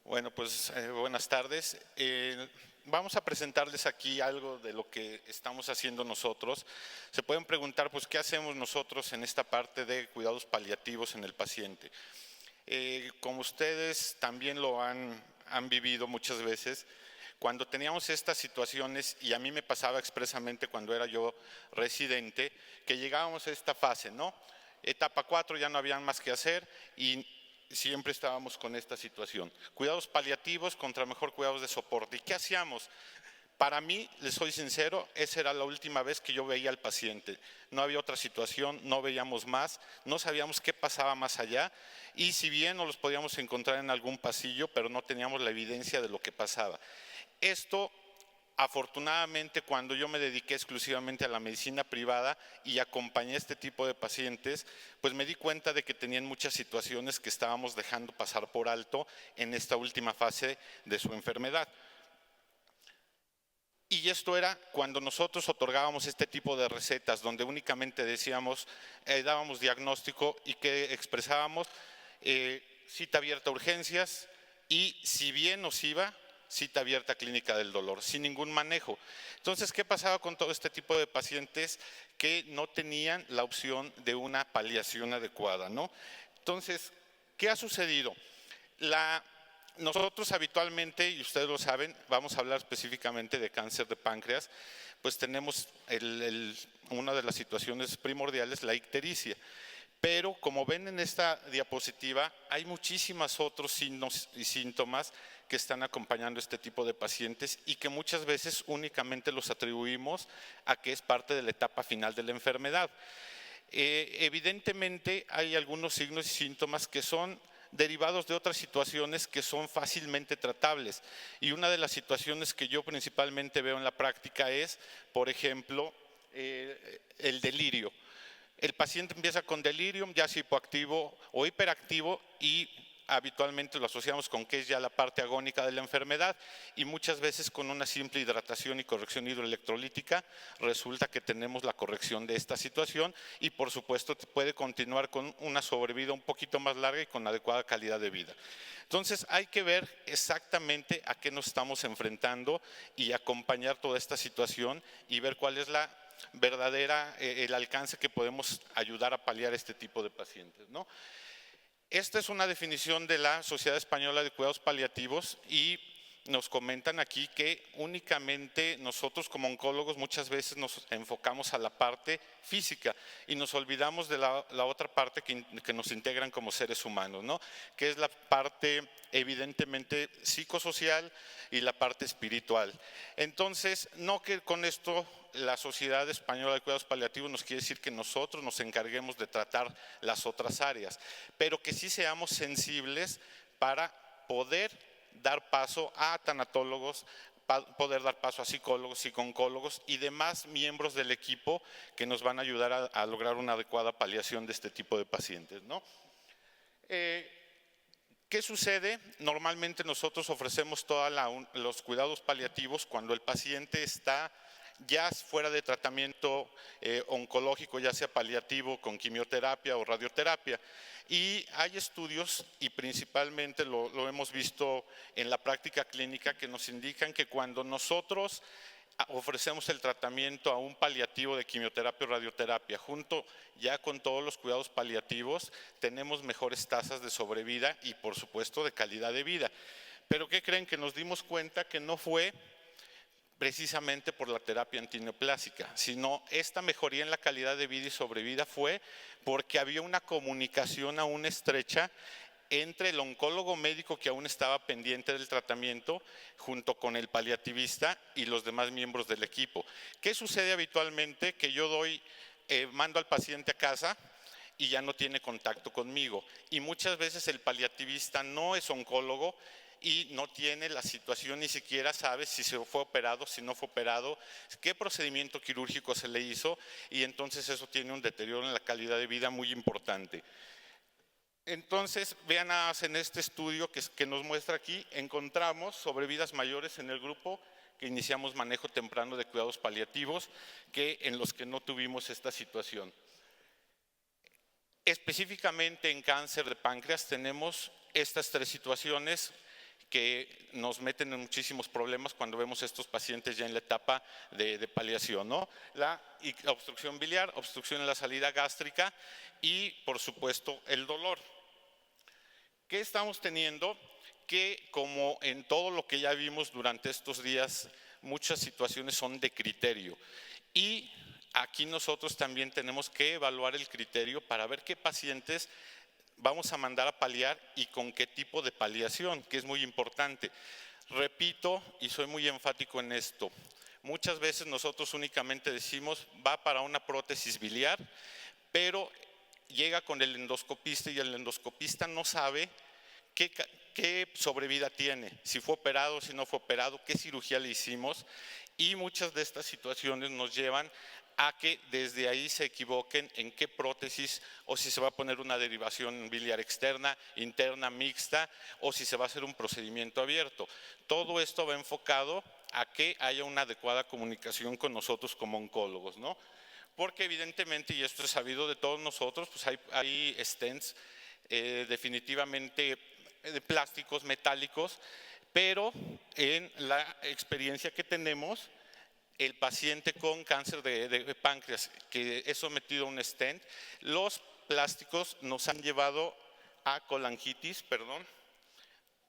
Bueno, pues buenas tardes. Vamos a presentarles aquí algo de lo que estamos haciendo nosotros. Se pueden preguntar, pues, ¿qué hacemos nosotros en esta parte de cuidados paliativos en el paciente? Como ustedes también lo han vivido muchas veces, cuando teníamos estas situaciones, y a mí me pasaba expresamente cuando era yo residente, que llegábamos a esta fase, ¿no? Etapa 4, ya no había más que hacer y siempre estábamos con esta situación. Cuidados paliativos contra mejor cuidados de soporte. ¿Y qué hacíamos? Para mí, les soy sincero, esa era la última vez que yo veía al paciente. No había otra situación, no veíamos más, no sabíamos qué pasaba más allá y si bien nos los podíamos encontrar en algún pasillo, pero no teníamos la evidencia de lo que pasaba. Esto, afortunadamente, cuando yo me dediqué exclusivamente a la medicina privada y acompañé a este tipo de pacientes, pues me di cuenta de que tenían muchas situaciones que estábamos dejando pasar por alto en esta última fase de su enfermedad. Y esto era cuando nosotros otorgábamos este tipo de recetas, donde únicamente decíamos, dábamos diagnóstico y que expresábamos cita abierta a urgencias y, si bien nos iba, cita abierta a clínica del dolor, sin ningún manejo. Entonces, ¿qué pasaba con todo este tipo de pacientes que no tenían la opción de una paliación adecuada, ¿no? Entonces, ¿qué ha sucedido? Nosotros habitualmente, y ustedes lo saben, vamos a hablar específicamente de cáncer de páncreas, pues tenemos una de las situaciones primordiales, la ictericia. Pero como ven en esta diapositiva, hay muchísimos otros signos y síntomas que están acompañando este tipo de pacientes y que muchas veces únicamente los atribuimos a que es parte de la etapa final de la enfermedad. Evidentemente hay algunos signos y síntomas que son derivados de otras situaciones que son fácilmente tratables. Y una de las situaciones que yo principalmente veo en la práctica es, por ejemplo, el delirio. El paciente empieza con delirium, ya sea hipoactivo o hiperactivo, y habitualmente lo asociamos con que es ya la parte agónica de la enfermedad, y muchas veces con una simple hidratación y corrección hidroelectrolítica resulta que tenemos la corrección de esta situación y por supuesto puede continuar con una sobrevida un poquito más larga y con adecuada calidad de vida. Entonces hay que ver exactamente a qué nos estamos enfrentando y acompañar toda esta situación y ver cuál es la verdadera, el alcance que podemos ayudar a paliar este tipo de pacientes, ¿no? Esta es una definición de la Sociedad Española de Cuidados Paliativos y nos comentan aquí que únicamente nosotros como oncólogos muchas veces nos enfocamos a la parte física y nos olvidamos de la otra parte que nos integran como seres humanos, ¿no? Que es la parte evidentemente psicosocial y la parte espiritual. Entonces, no que con esto la Sociedad Española de Cuidados Paliativos nos quiere decir que nosotros nos encarguemos de tratar las otras áreas, pero que sí seamos sensibles para poder dar paso a tanatólogos, poder dar paso a psicólogos, psicooncólogos y demás miembros del equipo que nos van a ayudar a lograr una adecuada paliación de este tipo de pacientes, ¿no? ¿Qué sucede? Normalmente nosotros ofrecemos todos los cuidados paliativos cuando el paciente está ya fuera de tratamiento oncológico, ya sea paliativo con quimioterapia o radioterapia. Y hay estudios, y principalmente lo hemos visto en la práctica clínica, que nos indican que cuando nosotros ofrecemos el tratamiento a un paliativo de quimioterapia o radioterapia, junto ya con todos los cuidados paliativos, tenemos mejores tasas de sobrevida y por supuesto de calidad de vida. Pero ¿qué creen? Que nos dimos cuenta que no fue precisamente por la terapia antineoplásica, sino esta mejoría en la calidad de vida y sobrevida fue porque había una comunicación aún estrecha entre el oncólogo médico que aún estaba pendiente del tratamiento junto con el paliativista y los demás miembros del equipo. ¿Qué sucede habitualmente? Que yo mando al paciente a casa y ya no tiene contacto conmigo, y muchas veces el paliativista no es oncólogo y no tiene la situación, ni siquiera sabe si se fue operado, si no fue operado, qué procedimiento quirúrgico se le hizo, y entonces eso tiene un deterioro en la calidad de vida muy importante. Entonces, vean en este estudio que nos muestra aquí, encontramos sobrevidas mayores en el grupo que iniciamos manejo temprano de cuidados paliativos que en los que no tuvimos esta situación. Específicamente en cáncer de páncreas tenemos estas tres situaciones que nos meten en muchísimos problemas cuando vemos estos pacientes ya en la etapa de paliación, ¿no? La obstrucción biliar, obstrucción en la salida gástrica y, por supuesto, el dolor. ¿Qué estamos teniendo? Que como en todo lo que ya vimos durante estos días, muchas situaciones son de criterio. Y aquí nosotros también tenemos que evaluar el criterio para ver qué pacientes vamos a mandar a paliar y con qué tipo de paliación, que es muy importante. Repito, y soy muy enfático en esto, muchas veces nosotros únicamente decimos va para una prótesis biliar, pero llega con el endoscopista y el endoscopista no sabe qué sobrevida tiene, si fue operado, si no fue operado, qué cirugía le hicimos, y muchas de estas situaciones nos llevan a que desde ahí se equivoquen en qué prótesis o si se va a poner una derivación biliar externa, interna, mixta o si se va a hacer un procedimiento abierto. Todo esto va enfocado a que haya una adecuada comunicación con nosotros como oncólogos, ¿no? Porque evidentemente, y esto es sabido de todos nosotros, pues hay stents definitivamente de plásticos, metálicos, pero en la experiencia que tenemos, el paciente con cáncer de páncreas que es sometido a un stent, los plásticos nos han llevado a colangitis,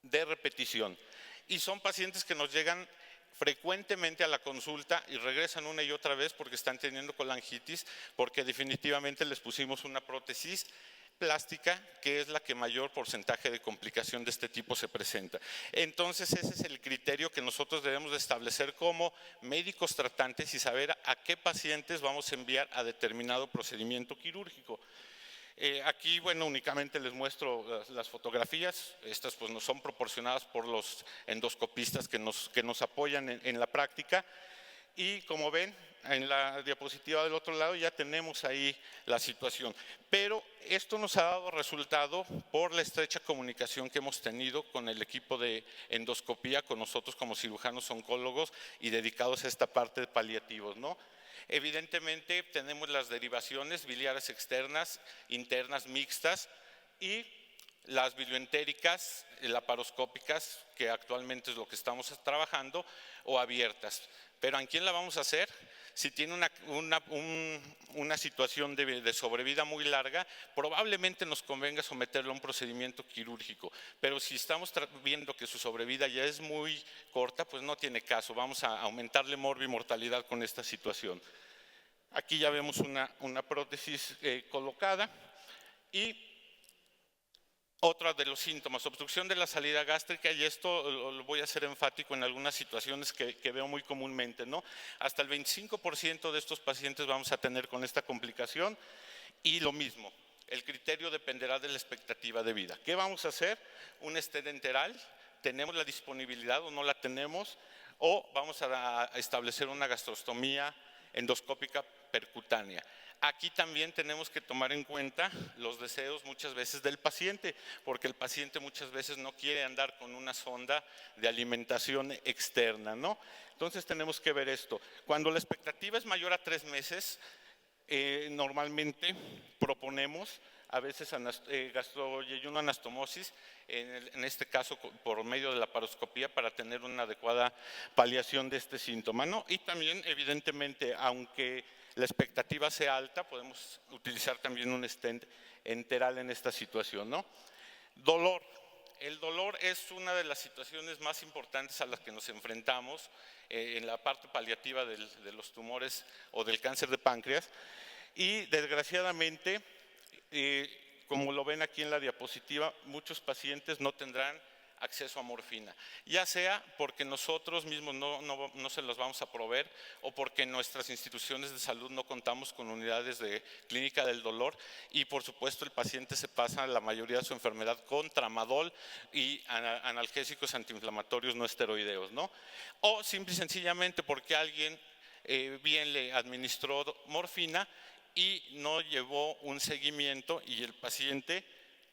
de repetición. Y son pacientes que nos llegan frecuentemente a la consulta y regresan una y otra vez porque están teniendo colangitis, porque definitivamente les pusimos una prótesis plástica, que es la que mayor porcentaje de complicación de este tipo se presenta. Entonces ese es el criterio que nosotros debemos de establecer como médicos tratantes y saber a qué pacientes vamos a enviar a determinado procedimiento quirúrgico. Aquí, bueno, únicamente les muestro las fotografías. Estas pues nos son proporcionadas por los endoscopistas que nos apoyan en la práctica. Y como ven, en la diapositiva del otro lado ya tenemos ahí la situación. Pero esto nos ha dado resultado por la estrecha comunicación que hemos tenido con el equipo de endoscopía, con nosotros como cirujanos oncólogos y dedicados a esta parte de paliativos, ¿no? Evidentemente tenemos las derivaciones biliares externas, internas, mixtas y las bilioentéricas, laparoscópicas, que actualmente es lo que estamos trabajando, o abiertas. Pero ¿en quién la vamos a hacer? Si tiene una situación de sobrevida muy larga, probablemente nos convenga someterlo a un procedimiento quirúrgico. Pero si estamos viendo que su sobrevida ya es muy corta, pues no tiene caso. Vamos a aumentarle morbimortalidad con esta situación. Aquí ya vemos una prótesis colocada y otro de los síntomas, obstrucción de la salida gástrica, y esto lo voy a hacer enfático en algunas situaciones que veo muy comúnmente, ¿no? Hasta el 25% de estos pacientes vamos a tener con esta complicación y lo mismo, el criterio dependerá de la expectativa de vida. ¿Qué vamos a hacer? Un stent enteral, ¿tenemos la disponibilidad o no la tenemos? O vamos a establecer una gastrostomía endoscópica percutánea. Aquí también tenemos que tomar en cuenta los deseos muchas veces del paciente, porque el paciente muchas veces no quiere andar con una sonda de alimentación externa, ¿no? Entonces tenemos que ver esto. Cuando la expectativa es mayor a 3 meses, normalmente proponemos a veces gastroyeyuno anastomosis, en este caso por medio de la laparoscopía, para tener una adecuada paliación de este síntoma, ¿no? Y también evidentemente, aunque la expectativa sea alta, podemos utilizar también un stent enteral en esta situación, ¿no? Dolor. El dolor es una de las situaciones más importantes a las que nos enfrentamos en la parte paliativa de los tumores o del cáncer de páncreas, y desgraciadamente, como lo ven aquí en la diapositiva, muchos pacientes no tendrán acceso a morfina, ya sea porque nosotros mismos no se los vamos a proveer o porque en nuestras instituciones de salud no contamos con unidades de clínica del dolor, y por supuesto el paciente se pasa la mayoría de su enfermedad con tramadol y analgésicos antiinflamatorios no esteroideos, ¿no? O simple y sencillamente porque alguien bien le administró morfina y no llevó un seguimiento y el paciente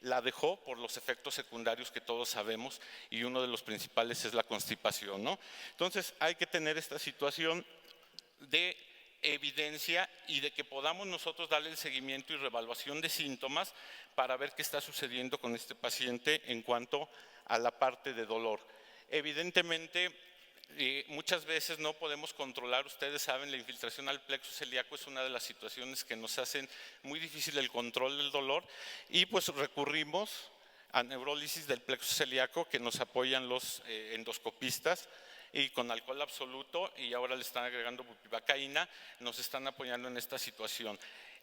la dejó por los efectos secundarios que todos sabemos, y uno de los principales es la constipación, ¿no? Entonces hay que tener esta situación de evidencia y de que podamos nosotros darle el seguimiento y reevaluación de síntomas para ver qué está sucediendo con este paciente en cuanto a la parte de dolor. Evidentemente, muchas veces no podemos controlar, ustedes saben, la infiltración al plexo celíaco es una de las situaciones que nos hacen muy difícil el control del dolor y pues recurrimos a neurólisis del plexo celíaco que nos apoyan los endoscopistas y con alcohol absoluto, y ahora le están agregando bupivacaína, nos están apoyando en esta situación.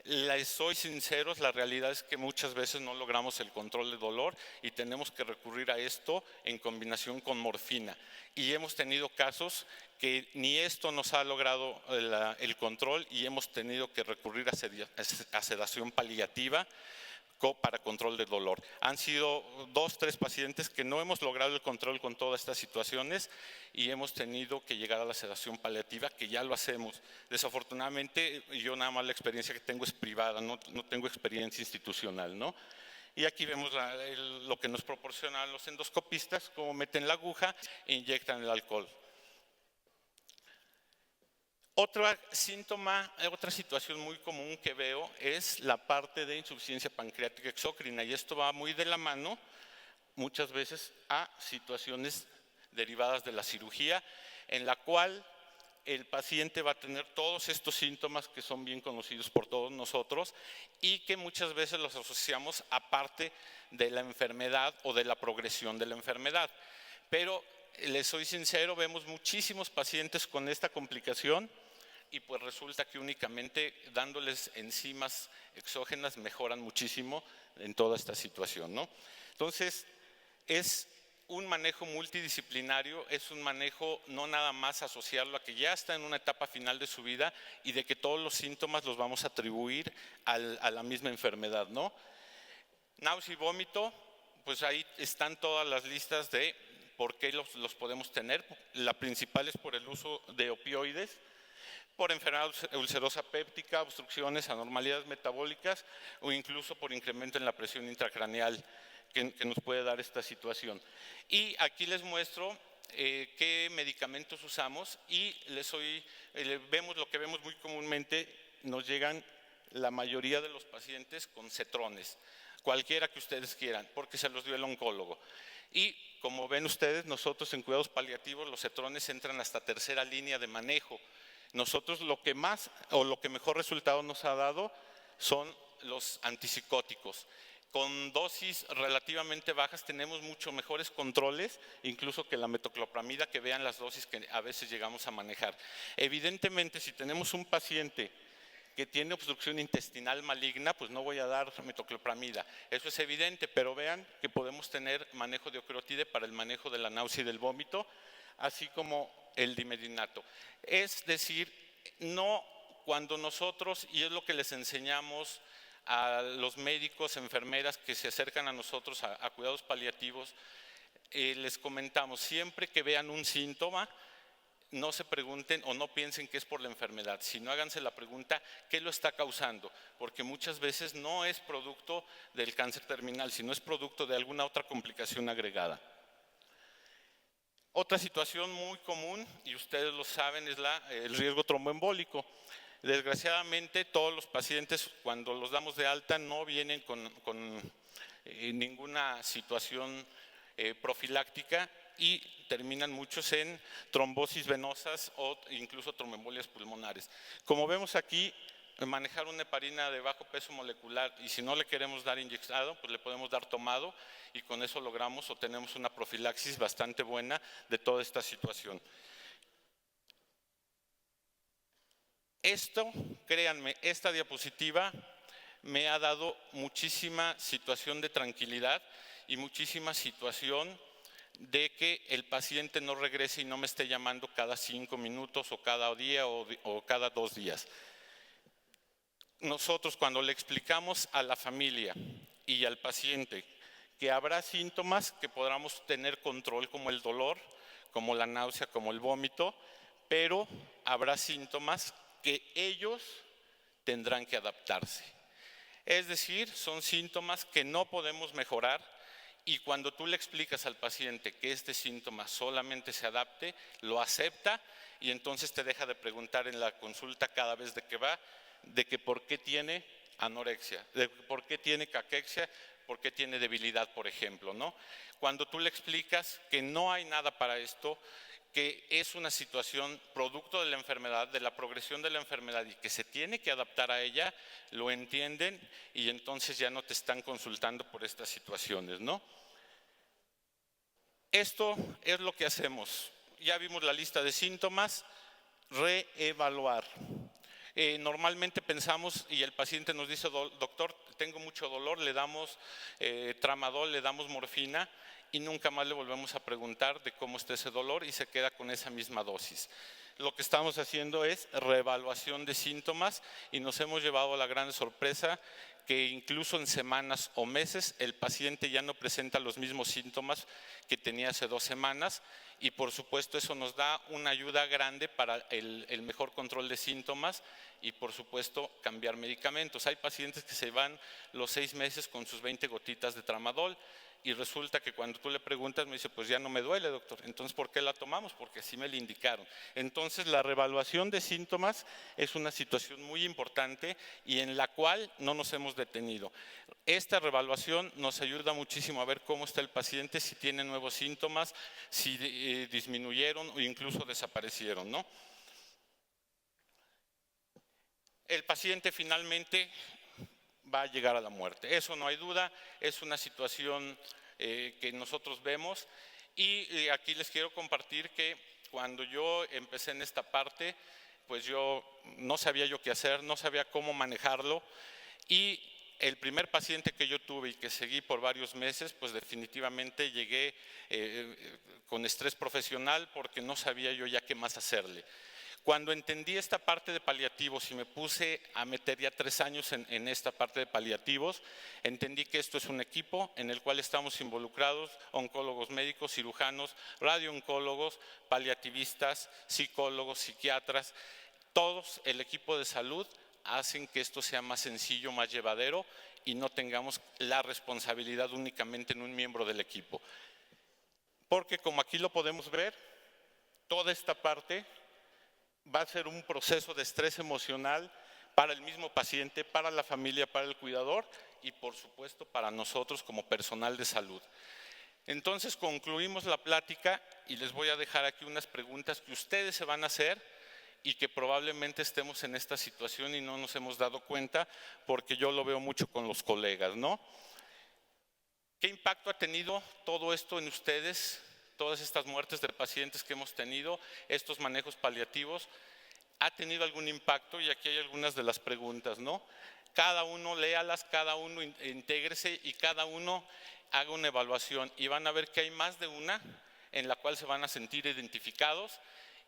Les soy sinceros, la realidad es que muchas veces no logramos el control de dolor y tenemos que recurrir a esto en combinación con morfina. Y hemos tenido casos que ni esto nos ha logrado el control y hemos tenido que recurrir a sedación paliativa para control de dolor. Han sido 2, 3 pacientes que no hemos logrado el control con todas estas situaciones y hemos tenido que llegar a la sedación paliativa, que ya lo hacemos. Desafortunadamente, yo nada más la experiencia que tengo es privada, no tengo experiencia institucional, ¿no? Y aquí vemos lo que nos proporcionan los endoscopistas, cómo meten la aguja e inyectan el alcohol. Otro síntoma, otra situación muy común que veo es la parte de insuficiencia pancreática exócrina, y esto va muy de la mano muchas veces a situaciones derivadas de la cirugía, en la cual el paciente va a tener todos estos síntomas que son bien conocidos por todos nosotros y que muchas veces los asociamos a parte de la enfermedad o de la progresión de la enfermedad. Pero les soy sincero, vemos muchísimos pacientes con esta complicación y pues resulta que únicamente dándoles enzimas exógenas mejoran muchísimo en toda esta situación, ¿no? Entonces, es un manejo multidisciplinario, es un manejo no nada más asociarlo a que ya está en una etapa final de su vida y de que todos los síntomas los vamos a atribuir a la misma enfermedad, ¿no? Náusea y vómito, pues ahí están todas las listas de por qué los podemos tener. La principal es por el uso de opioides, por enfermedad ulcerosa péptica, obstrucciones, anormalidades metabólicas o incluso por incremento en la presión intracraneal que nos puede dar esta situación. Y aquí les muestro qué medicamentos usamos y vemos lo que vemos muy comúnmente, nos llegan la mayoría de los pacientes con cetrones, cualquiera que ustedes quieran, porque se los dio el oncólogo. Y como ven ustedes, nosotros en cuidados paliativos los cetrones entran hasta tercera línea de manejo. Nosotros lo que más o lo que mejor resultado nos ha dado son los antipsicóticos. Con dosis relativamente bajas tenemos mucho mejores controles, incluso que la metoclopramida, que vean las dosis que a veces llegamos a manejar. Evidentemente, si tenemos un paciente que tiene obstrucción intestinal maligna, pues no voy a dar metoclopramida. Eso es evidente, pero vean que podemos tener manejo de ocrotide para el manejo de la náusea y del vómito, así como el dimedinato. Es decir, no cuando nosotros, y es lo que les enseñamos a los médicos, enfermeras que se acercan a nosotros a cuidados paliativos, les comentamos, siempre que vean un síntoma, no se pregunten o no piensen que es por la enfermedad, sino háganse la pregunta, ¿qué lo está causando? Porque muchas veces no es producto del cáncer terminal, sino es producto de alguna otra complicación agregada. Otra situación muy común, y ustedes lo saben, es el riesgo tromboembólico. Desgraciadamente, todos los pacientes, cuando los damos de alta, no vienen con ninguna situación profiláctica y terminan muchos en trombosis venosas o incluso tromboembolias pulmonares. Como vemos aquí, manejar una heparina de bajo peso molecular, y si no le queremos dar inyectado, pues le podemos dar tomado y con eso logramos o tenemos una profilaxis bastante buena de toda esta situación. Esto, créanme, esta diapositiva me ha dado muchísima situación de tranquilidad y muchísima situación de que el paciente no regrese y no me esté llamando cada 5 minutos o cada día o cada 2 días. Nosotros cuando le explicamos a la familia y al paciente que habrá síntomas que podamos tener control, como el dolor, como la náusea, como el vómito, pero habrá síntomas que ellos tendrán que adaptarse. Es decir, son síntomas que no podemos mejorar, y cuando tú le explicas al paciente que este síntoma solamente se adapte, lo acepta y entonces te deja de preguntar en la consulta cada vez de que va, de que por qué tiene anorexia, de por qué tiene caquexia, por qué tiene debilidad, por ejemplo, ¿no? Cuando tú le explicas que no hay nada para esto, que es una situación producto de la enfermedad, de la progresión de la enfermedad y que se tiene que adaptar a ella, lo entienden y entonces ya no te están consultando por estas situaciones, ¿no? Esto es lo que hacemos. Ya vimos la lista de síntomas, reevaluar. Normalmente pensamos y el paciente nos dice, doctor, tengo mucho dolor, le damos tramadol, le damos morfina y nunca más le volvemos a preguntar de cómo está ese dolor y se queda con esa misma dosis. Lo que estamos haciendo es reevaluación de síntomas y nos hemos llevado la gran sorpresa que incluso en semanas o meses el paciente ya no presenta los mismos síntomas que tenía hace 2 semanas y por supuesto eso nos da una ayuda grande para el mejor control de síntomas y por supuesto cambiar medicamentos. Hay pacientes que se van los 6 meses con sus 20 gotitas de tramadol y resulta que cuando tú le preguntas me dice, pues ya no me duele, doctor. Entonces, ¿por qué la tomamos? Porque así me la indicaron. Entonces, la reevaluación de síntomas es una situación muy importante y en la cual no nos hemos detenido. Esta reevaluación nos ayuda muchísimo a ver cómo está el paciente, si tiene nuevos síntomas, si disminuyeron o incluso desaparecieron, ¿no? El paciente finalmente va a llegar a la muerte. Eso no hay duda, es una situación que nosotros vemos y aquí les quiero compartir que cuando yo empecé en esta parte, pues yo no sabía yo qué hacer, no sabía cómo manejarlo y el primer paciente que yo tuve y que seguí por varios meses, pues definitivamente llegué con estrés profesional porque no sabía yo ya qué más hacerle. Cuando entendí esta parte de paliativos y me puse a meter ya 3 años en esta parte de paliativos, entendí que esto es un equipo en el cual estamos involucrados oncólogos médicos, cirujanos, radiooncólogos, paliativistas, psicólogos, psiquiatras, todos el equipo de salud hacen que esto sea más sencillo, más llevadero y no tengamos la responsabilidad únicamente en un miembro del equipo. Porque como aquí lo podemos ver, toda esta parte va a ser un proceso de estrés emocional para el mismo paciente, para la familia, para el cuidador y por supuesto para nosotros como personal de salud. Entonces concluimos la plática y les voy a dejar aquí unas preguntas que ustedes se van a hacer y que probablemente estemos en esta situación y no nos hemos dado cuenta porque yo lo veo mucho con los colegas, ¿no? ¿Qué impacto ha tenido todo esto en ustedes? Todas estas muertes de pacientes que hemos tenido, estos manejos paliativos, ¿ha tenido algún impacto? Y aquí hay algunas de las preguntas, ¿no? Cada uno léalas, cada uno intégrese y cada uno haga una evaluación y van a ver que hay más de una en la cual se van a sentir identificados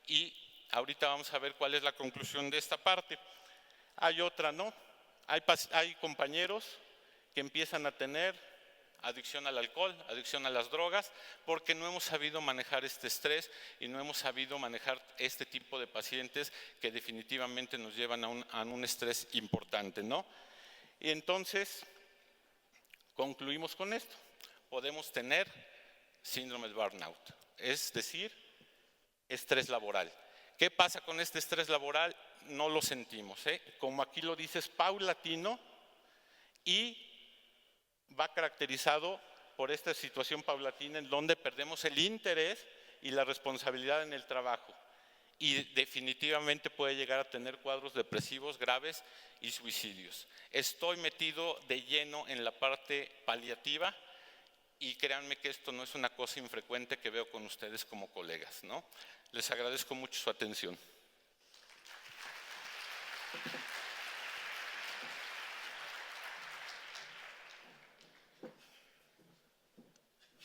y ahorita vamos a ver cuál es la conclusión de esta parte. Hay otra, ¿no? Hay compañeros que empiezan a tener adicción al alcohol, adicción a las drogas, porque no hemos sabido manejar este estrés y no hemos sabido manejar este tipo de pacientes que definitivamente nos llevan a un estrés importante, ¿no? Y entonces, concluimos con esto. Podemos tener síndrome de burnout, es decir, estrés laboral. ¿Qué pasa con este estrés laboral? No lo sentimos, ¿eh? Como aquí lo dice, es paulatino y va caracterizado por esta situación paulatina en donde perdemos el interés y la responsabilidad en el trabajo y definitivamente puede llegar a tener cuadros depresivos graves y suicidios. Estoy metido de lleno en la parte paliativa y créanme que esto no es una cosa infrecuente que veo con ustedes como colegas, ¿no? Les agradezco mucho su atención.